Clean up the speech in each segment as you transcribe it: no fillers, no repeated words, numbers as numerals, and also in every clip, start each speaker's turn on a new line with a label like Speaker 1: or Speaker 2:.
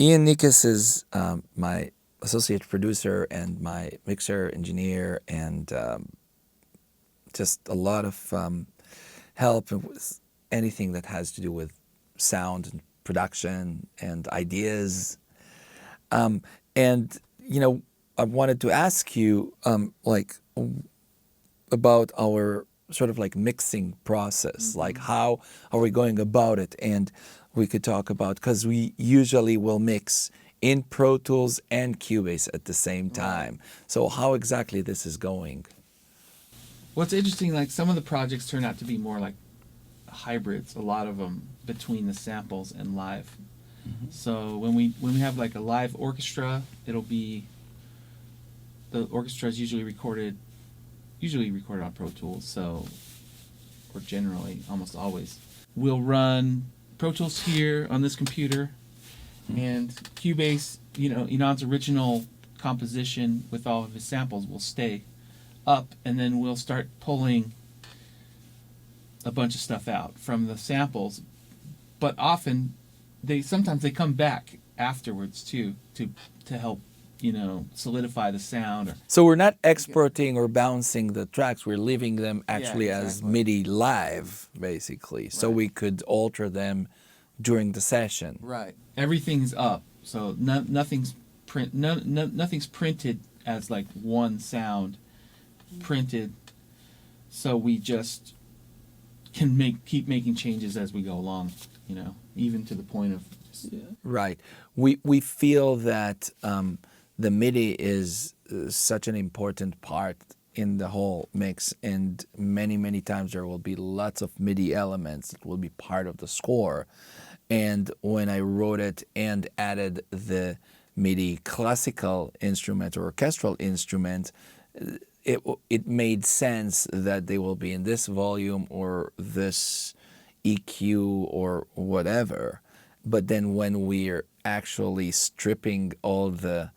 Speaker 1: Ian Nickus is my associate producer and my mixer engineer, and just a lot of help with anything that has to do with sound and production and ideas. And I wanted to ask you about our sort of like mixing process, like how are we going about it? And we could talk about, because we usually will mix in Pro Tools and Cubase at the same time. So how exactly this is going?
Speaker 2: What's interesting, like some of the projects turn out to be more like hybrids, a lot of them between the samples and live. So when we have like a live orchestra, it'll be, the orchestra is usually recorded on Pro Tools, so, or generally, almost always. We'll run Pro Tools here on this computer, and Cubase, Inon's original composition with all of his samples will stay up, and then we'll start pulling a bunch of stuff out from the samples. But often, sometimes they come back afterwards too to help solidify the sound.
Speaker 1: So we're not exporting or bouncing the tracks, we're leaving them actually as MIDI live, basically. So we could alter them during the session.
Speaker 2: Right. Everything's up, so nothing's printed as like one sound printed. So we just can keep making changes as we go along, even to the point of
Speaker 1: Right. We feel that the MIDI is such an important part in the whole mix, and many times there will be lots of MIDI elements that will be part of the score. And when I wrote it and added the MIDI classical instrument or orchestral instrument, it made sense that they will be in this volume or this EQ or whatever. But then when we're actually stripping all the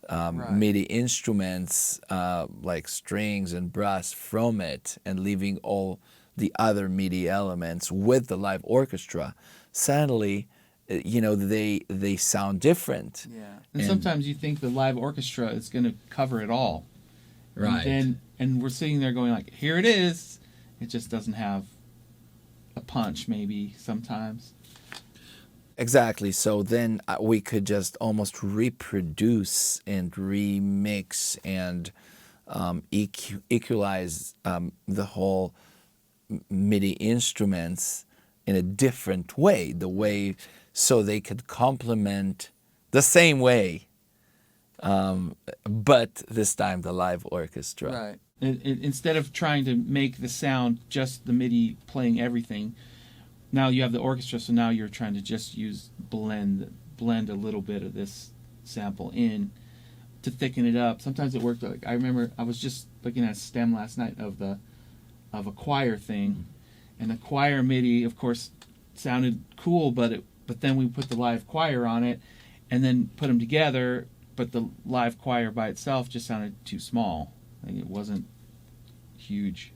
Speaker 1: MIDI instruments like strings and brass from it and leaving all the other MIDI elements with the live orchestra, suddenly, they sound different.
Speaker 2: Yeah, and sometimes you think the live orchestra is going to cover it all.
Speaker 1: Right.
Speaker 2: And we're sitting there going like, here it is. It just doesn't have a punch maybe sometimes.
Speaker 1: Exactly. So then we could just almost reproduce and remix and equalize the whole MIDI instruments in a different way, so they could complement the same way, but this time the live orchestra.
Speaker 2: Right. Instead of trying to make the sound just the MIDI playing everything, now you have the orchestra, so now you're trying to just blend a little bit of this sample in to thicken it up. Sometimes it worked. Like I remember I was just looking at a stem last night of a choir thing, and the choir MIDI, of course, sounded cool, but then we put the live choir on it, and then put them together. But the live choir by itself just sounded too small. Like it wasn't huge,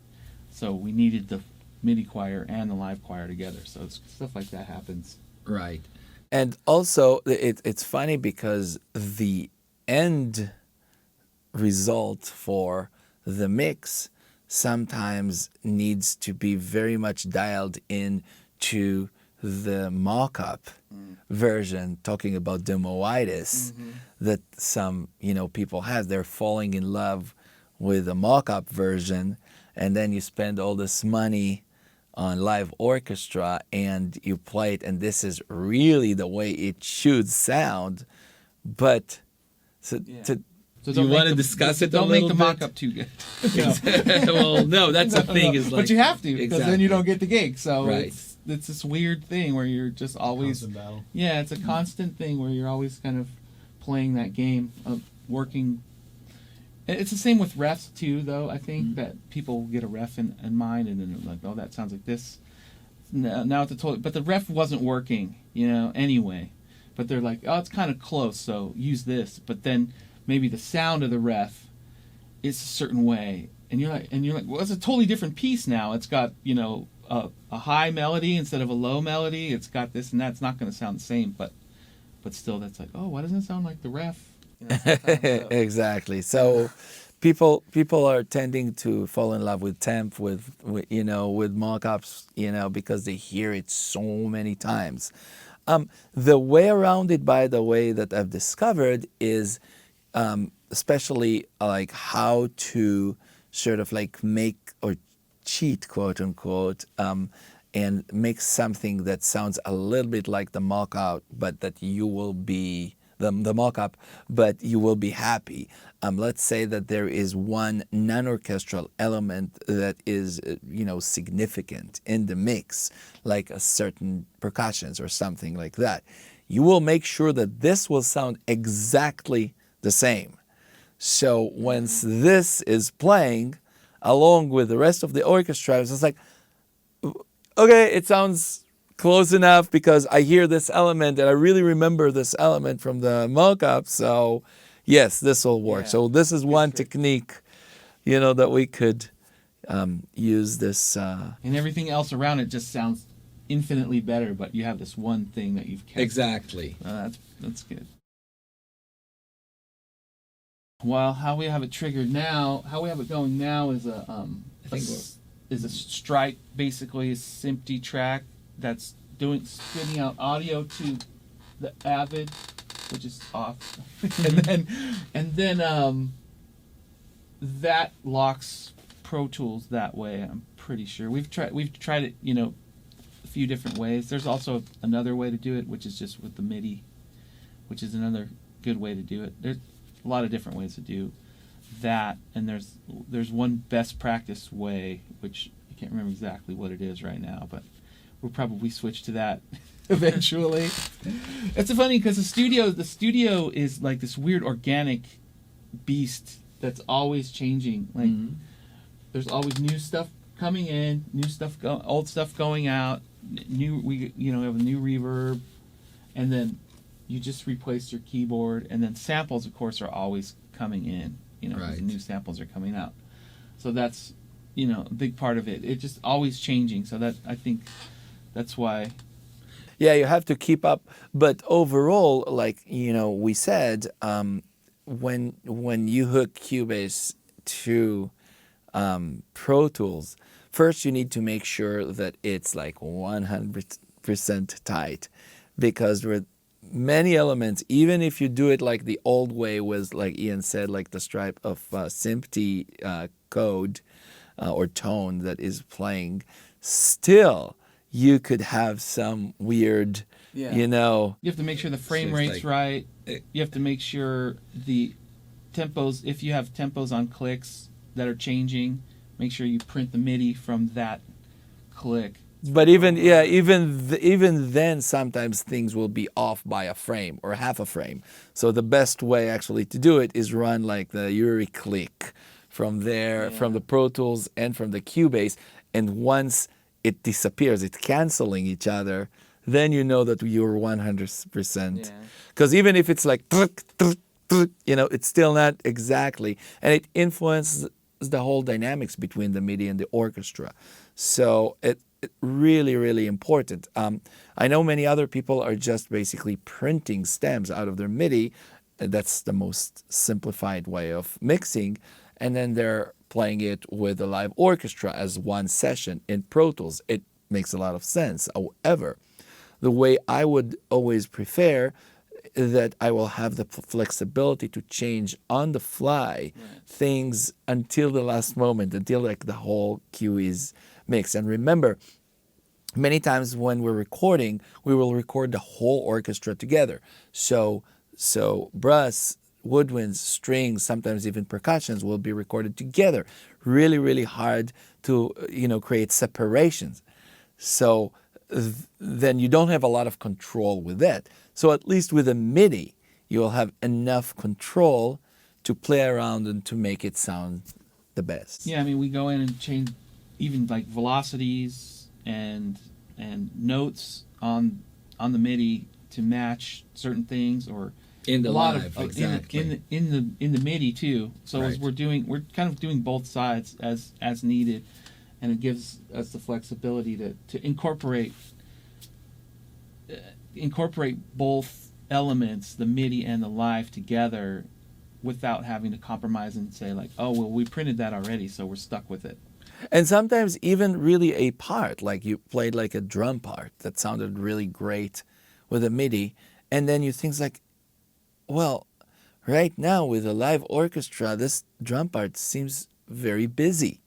Speaker 2: so we needed the MIDI choir and the live choir together. So stuff like that happens.
Speaker 1: Right. And also, it's funny because the end result for the mix sometimes needs to be very much dialed in to the mock-up version, talking about demoitis that some people have. They're falling in love with the mock-up version, and then you spend all this money on live orchestra and you play it, and this is really the way it should sound. But
Speaker 2: So
Speaker 1: do you want to discuss it a little bit?
Speaker 2: Don't make the mock-up too good.
Speaker 1: Well, no, that's the thing. Is like,
Speaker 2: but you have to, because then you don't get the gig. So
Speaker 1: right.
Speaker 2: It's this weird thing where you're just always...
Speaker 3: Constant battle.
Speaker 2: Yeah, it's a constant thing where you're always kind of playing that game of working... It's the same with refs too, though. I think that people get a ref in mind, and then they're like, "Oh, that sounds like this." Now it's a total, but the ref wasn't working, anyway. But they're like, "Oh, it's kind of close, so use this." But then maybe the sound of the ref is a certain way, and you're like, "Well, it's a totally different piece now. It's got a high melody instead of a low melody. It's got this and that. It's not going to sound the same, but but still, that's like, oh, why doesn't it sound like the ref? You know, sometimes,
Speaker 1: Exactly. So people are tending to fall in love with temp, with with mock-ups, because they hear it so many times. The way around it, by the way, that I've discovered is especially like how to sort of like make or cheat, quote unquote, and make something that sounds a little bit like the mock-up, but that you will be the mock-up, but you will be happy. Let's say that there is one non-orchestral element that is, significant in the mix, like a certain percussions or something like that. You will make sure that this will sound exactly the same. So once this is playing, along with the rest of the orchestra, it's like, okay, it sounds close enough because I hear this element and I really remember this element from the mock-up. So yes, this will work.
Speaker 2: Yeah.
Speaker 1: So this is one
Speaker 2: Good.
Speaker 1: technique, that we could use this.
Speaker 2: And everything else around it just sounds infinitely better, but you have this one thing that you've kept.
Speaker 1: Exactly.
Speaker 2: That's good. Well, how we have it triggered now, how we have it going now is a stripe, basically a SMPTE track that's spitting out audio to the Avid, which is off, and then that locks Pro Tools that way. I'm pretty sure we've tried it, a few different ways. There's also another way to do it, which is just with the MIDI, which is another good way to do it. There's a lot of different ways to do that, and there's one best practice way, which I can't remember exactly what it is right now, but we'll probably switch to that eventually. It's funny because the studio is like this weird organic beast that's always changing. Like there's always new stuff coming in, new stuff old stuff going out. We have a new reverb, and then you just replace your keyboard, and then samples, of course, are always coming in. Right. New samples are coming out. So that's a big part of it. It's just always changing. So that, I think, that's why.
Speaker 1: Yeah, you have to keep up. But overall, like we said, when you hook Cubase to Pro Tools, first you need to make sure that it's like 100% tight, because with many elements, even if you do it like the old way was, like Ian said, like the stripe of SMPTE code or tone that is playing, still you could have some weird,
Speaker 2: You have to make sure the frame rate's right. You have to make sure the tempos, if you have tempos on clicks that are changing, make sure you print the MIDI from that click.
Speaker 1: But even then, sometimes things will be off by a frame or half a frame. So the best way actually to do it is run like the Yuri click from there, from the Pro Tools and from the Cubase. And once it disappears, it's canceling each other, then you know that you're 100%. Because even if it's like, it's still not exactly. And it influences the whole dynamics between the MIDI and the orchestra. So it really, really important. I know many other people are just basically printing stems out of their MIDI. That's the most simplified way of mixing. And then they're playing it with a live orchestra as one session in Pro Tools. It makes a lot of sense. However, the way I would always prefer that I will have the flexibility to change on the fly things until the last moment, until like the whole cue is mixed. And remember, many times when we're recording, we will record the whole orchestra together. So brass, woodwinds, strings, sometimes even percussions will be recorded together. Really, really hard to create separations. So then you don't have a lot of control with that. So at least with a MIDI, you'll have enough control to play around and to make it sound the best.
Speaker 2: Yeah, I mean, we go in and change even like velocities and notes on the MIDI to match certain things, or
Speaker 1: in the
Speaker 2: a lot
Speaker 1: live,
Speaker 2: of
Speaker 1: exactly.
Speaker 2: in the MIDI too. So
Speaker 1: Right.
Speaker 2: as we're kind of doing both sides as needed, and it gives us the flexibility to incorporate both elements, the MIDI and the live together, without having to compromise and say like, oh well, we printed that already, so we're stuck with it.
Speaker 1: And sometimes even really a part, like you played like a drum part that sounded really great with a MIDI, and then you think like, well, right now with a live orchestra, this drum part seems very busy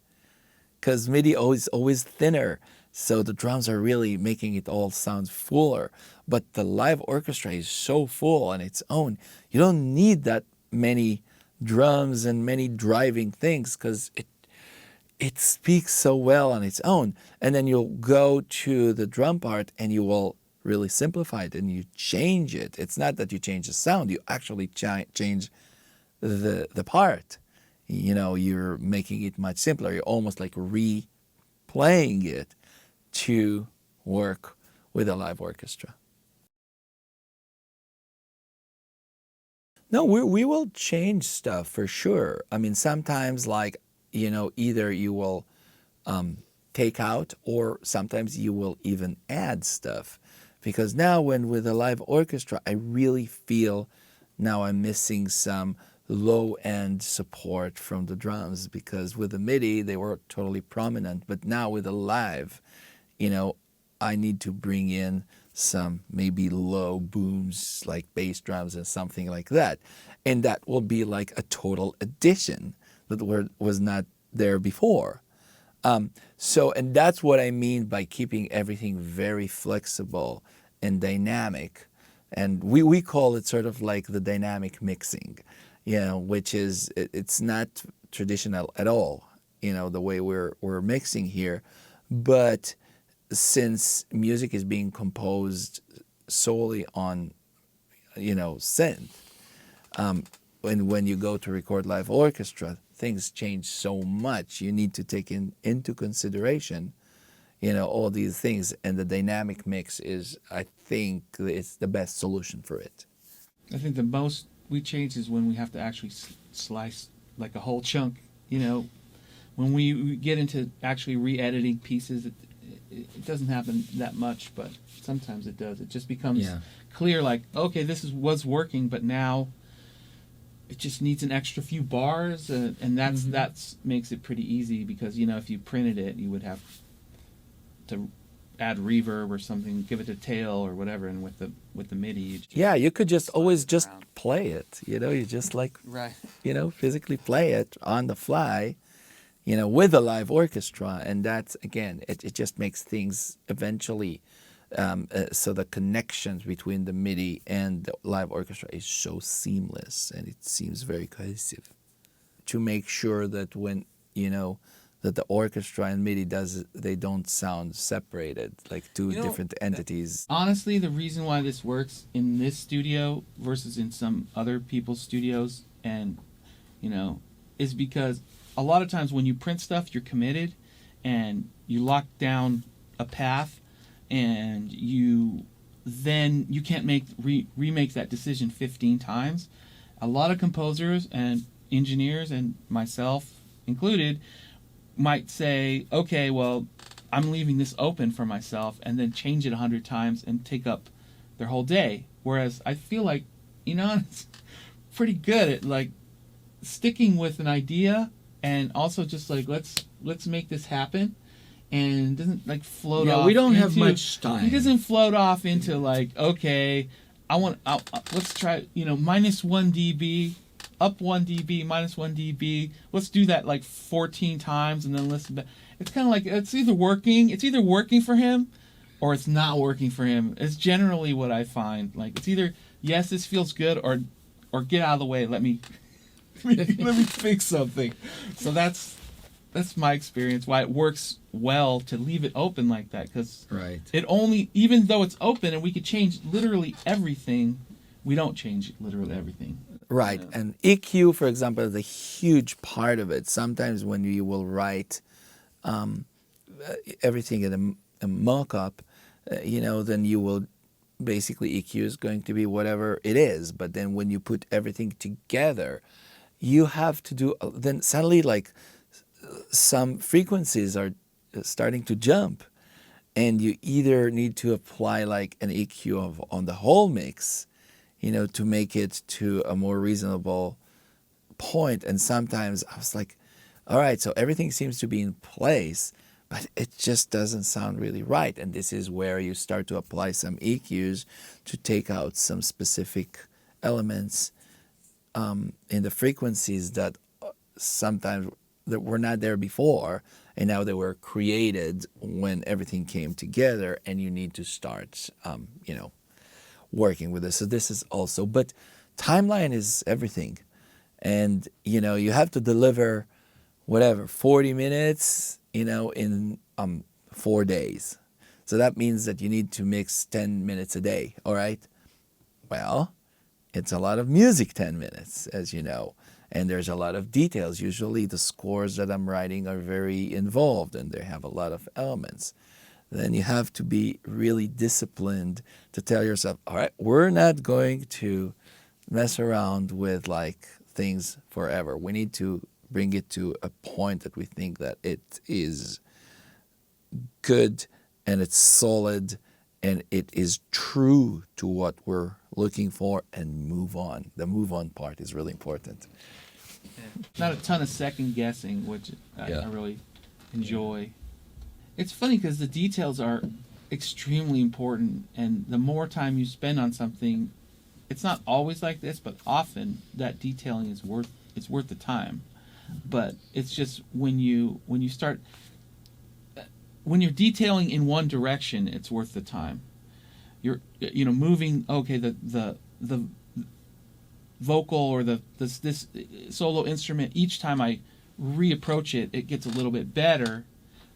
Speaker 1: because MIDI is always thinner, so the drums are really making it all sound fuller. But the live orchestra is so full on its own, you don't need that many drums and many driving things because it speaks so well on its own. And then you'll go to the drum part and you will really simplify it and you change it. It's not that you change the sound, you actually change the part. You know, you're making it much simpler. You're almost like replaying it to work with a live orchestra. No, we will change stuff for sure. I mean, sometimes like, you know, either you will take out or sometimes you will even add stuff. Because now when with a live orchestra, I really feel now I'm missing some low-end support from the drums, because with the MIDI, they were totally prominent. But now with a live, you know, I need to bring in some maybe low booms like bass drums and something like that. And that will be like a total addition that was not there before. And that's what I mean by keeping everything very flexible and dynamic. And we call it sort of like the dynamic mixing, you know, which is, it's not traditional at all, you know, the way we're mixing here. But since music is being composed solely on, you know, synth, when you go to record live orchestra, things change so much. You need to take into consideration, you know, all these things, and the dynamic mix is, I think, it's the best solution for it.
Speaker 2: I think the most we change is when we have to actually slice like a whole chunk. You know, when we get into actually re-editing pieces, it doesn't happen that much, but sometimes it does. It just becomes clear, like, okay, this was working, but now it just needs an extra few bars, and that's makes it pretty easy, because, you know, if you printed it, you would have to add reverb or something, give it a tail or whatever, and with the MIDI,
Speaker 1: you could just always just play it, you know, you just like, you know, physically play it on the fly, you know, with a live orchestra. And that's, again, it just makes things eventually, so the connections between the MIDI and the live orchestra is so seamless, and it seems very cohesive. To make sure that when, you know, that the orchestra and MIDI they don't sound separated, like two different entities.
Speaker 2: Honestly, the reason why this works in this studio versus in some other people's studios, and, you know, is because a lot of times when you print stuff, you're committed and you lock down a path, and you can't remake that decision 15 times. A lot of composers and engineers, and myself included, might say, okay, well, I'm leaving this open for myself, and then change it 100 times and take up their whole day. Whereas I feel like, you know, it's pretty good at like sticking with an idea, and also just like let's make this happen, and doesn't like float off.
Speaker 3: We don't have much time.
Speaker 2: He doesn't float off into like, okay, let's try, you know, -1 dB, up 1 dB, -1 dB. Let's do that like 14 times, and then listen back. It's kind of like it's either working for him, or it's not working for him. It's generally what I find. Like, it's either, yes, this feels good, or get out of the way. Let me fix something. So that's my experience. Why it works well to leave it open like that, because it only, even though it's open and we could change literally everything, we don't change literally everything.
Speaker 1: Right, and EQ, for example, is a huge part of it. Sometimes when you will write everything in a mock-up, you know, then you will basically, EQ is going to be whatever it is. But then when you put everything together, you have to do, then suddenly like some frequencies are starting to jump, and you either need to apply like an EQ on the whole mix, to make it to a more reasonable point. And sometimes I was like, all right, so everything seems to be in place, but it just doesn't sound really right. And this is where you start to apply some EQs to take out some specific elements in the frequencies that sometimes that were not there before, and now they were created when everything came together, and you need to start, working with this. So this is also, but timeline is everything. And, you have to deliver 40 minutes, in 4 days. So that means that you need to mix 10 minutes a day, all right? Well, it's a lot of music, 10 minutes, as you know. And there's a lot of details. Usually the scores that I'm writing are very involved and they have a lot of elements. Then you have to be really disciplined to tell yourself, all right, we're not going to mess around with things forever. We need to bring it to a point that we think that it is good and it's solid and it is true to what we're looking for, and move on. The move on part is really important.
Speaker 2: Not a ton of second guessing, which I really enjoy. It's funny because the details are extremely important, and the more time you spend on something, it's not always like this, but often that detailing is worth the time. But it's just when you're detailing in one direction, it's worth the time. You're moving, okay, the vocal or this solo instrument, each time I reapproach it, it gets a little bit better.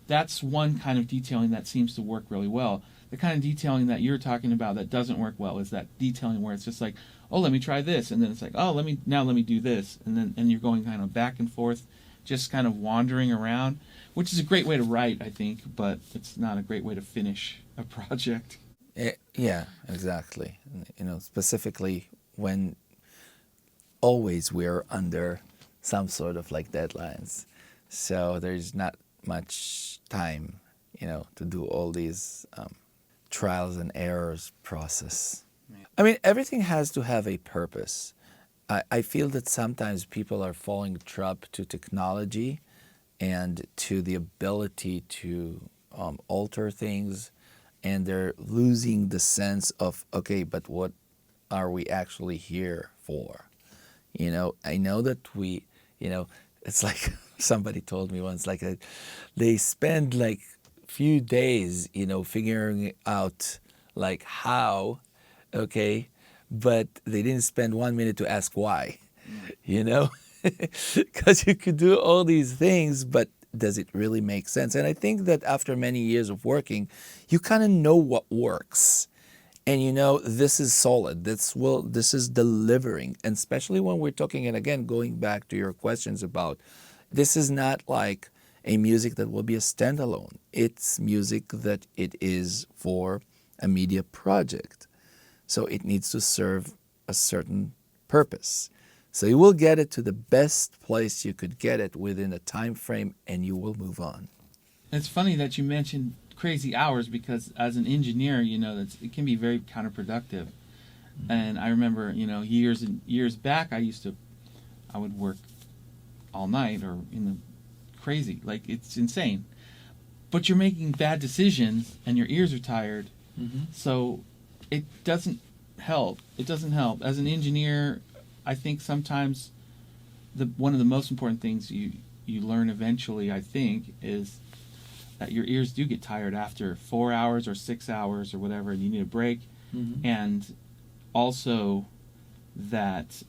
Speaker 2: That's one kind of detailing that seems to work really well. The kind of detailing that you're talking about that doesn't work well is that detailing where it's just like, oh, let me try this, and then it's like, oh, let me do this, and you're going kind of back and forth, just kind of wandering around, which is a great way to write, I think, but it's not a great way to finish a project.
Speaker 1: Yeah, exactly. Specifically when always we're under some sort of deadlines, so there's not much time, to do all these trials and errors process. I mean, everything has to have a purpose. I feel that sometimes people are falling trap to technology and to the ability to alter things, and they're losing the sense of, okay, but what are we actually here for? I know that we, it's like somebody told me once, they spend few days, figuring out how, okay, but they didn't spend 1 minute to ask why, because you could do all these things, but does it really make sense? And I think that after many years of working, you kind of know what works. And this is solid. This is delivering. And especially when we're talking, and again, going back to your questions about, this is not like a music that will be a standalone. It's music that it is for a media project. So it needs to serve a certain purpose. So you will get it to the best place you could get it within a time frame, and you will move on.
Speaker 2: It's funny that you mentioned crazy hours, because as an engineer, it can be very counterproductive. And I remember, years and years back, I would work all night or in the crazy, it's insane. But you're making bad decisions and your ears are tired. Mm-hmm. So it doesn't help. It doesn't help. As an engineer, I think sometimes one of the most important things you learn eventually, I think, is that your ears do get tired after 4 hours or 6 hours or whatever, and you need a break. Mm-hmm. And also that,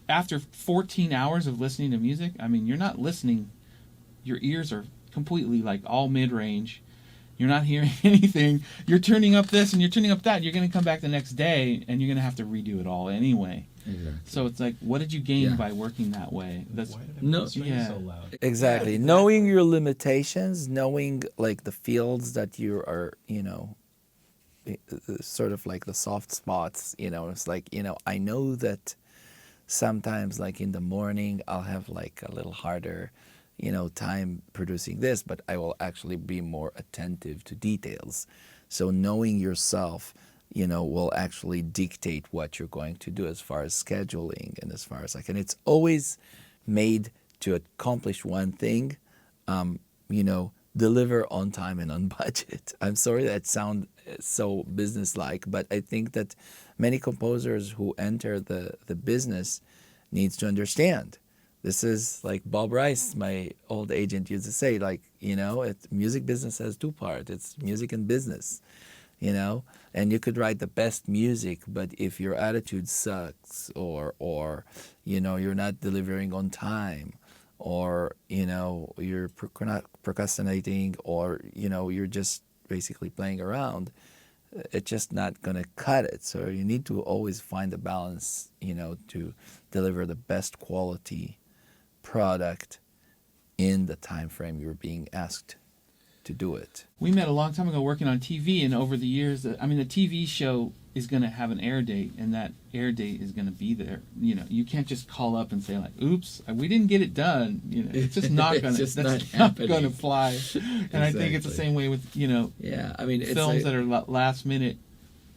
Speaker 2: after 14 hours of listening to music, I mean, you're not listening. Your ears are completely all mid-range. You're not hearing anything. You're turning up this and you're turning up that. You're going to come back the next day and you're going to have to redo it all anyway. Exactly. So it's what did you gain by working that way? Why did I so loud?
Speaker 1: Exactly. Knowing your limitations, knowing the fields that you are, sort of the soft spots, it's I know that sometimes in the morning I'll have a little harder time producing this, but I will actually be more attentive to details. So knowing yourself, will actually dictate what you're going to do as far as scheduling and as far as and it's always made to accomplish one thing, deliver on time and on budget. I'm sorry that sounds so business-like, but I think that many composers who enter the business needs to understand. This is like Bob Rice, my old agent, used to say, music business has two parts. It's music and business, and you could write the best music, but if your attitude sucks or you're not delivering on time, or you're procrastinating, or you're just basically playing around, it's just not going to cut it. So you need to always find a balance, to deliver the best quality product in the time frame you're being asked to do it.
Speaker 2: We met a long time ago working on TV, and over the years, the TV show is going to have an air date, and that air date is going to be there. You can't just call up and say "Oops, we didn't get it done." It's just not going to. That's not going to fly. And exactly. I think it's the same way with films that are last minute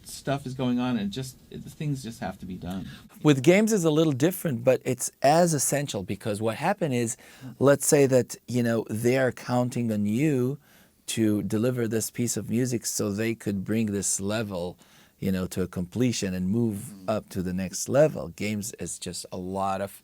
Speaker 2: stuff is going on, and things just have to be done.
Speaker 1: With games is a little different, but it's as essential, because what happened is, let's say that they are counting on you to deliver this piece of music so they could bring this level to a completion and move up to the next level. Games is just a lot of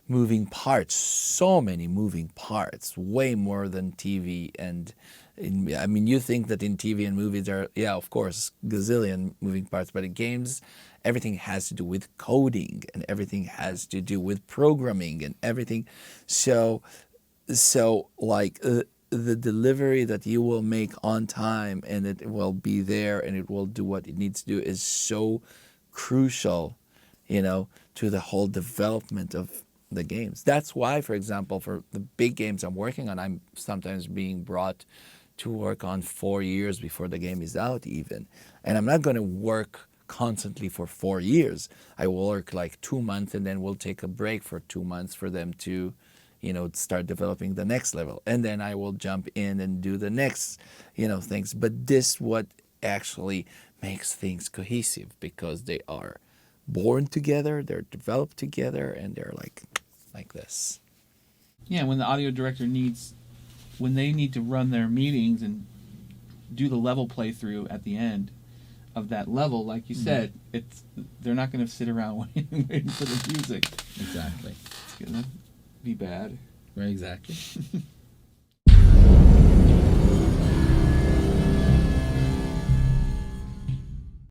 Speaker 1: moving parts, so many moving parts, way more than TV. And you think that in TV and movies there are, of course, gazillion moving parts, but in games, everything has to do with coding, and everything has to do with programming, and everything. So the delivery that you will make on time, and it will be there, and it will do what it needs to do, is so crucial, to the whole development of the games. That's why, for example, for the big games I'm working on, I'm sometimes being brought to work on 4 years before the game is out even. And I'm not going to work constantly for 4 years. I will work 2 months, and then we'll take a break for 2 months for them to start developing the next level. And then I will jump in and do the next, things. But this what actually makes things cohesive, because they are born together, they're developed together, and they're like this.
Speaker 2: Yeah, when the audio director when they need to run their meetings and do the level playthrough at the end of that level, like you said, they're not going to sit around waiting for the music.
Speaker 1: Exactly.
Speaker 2: It's going to be bad.
Speaker 1: Right, exactly.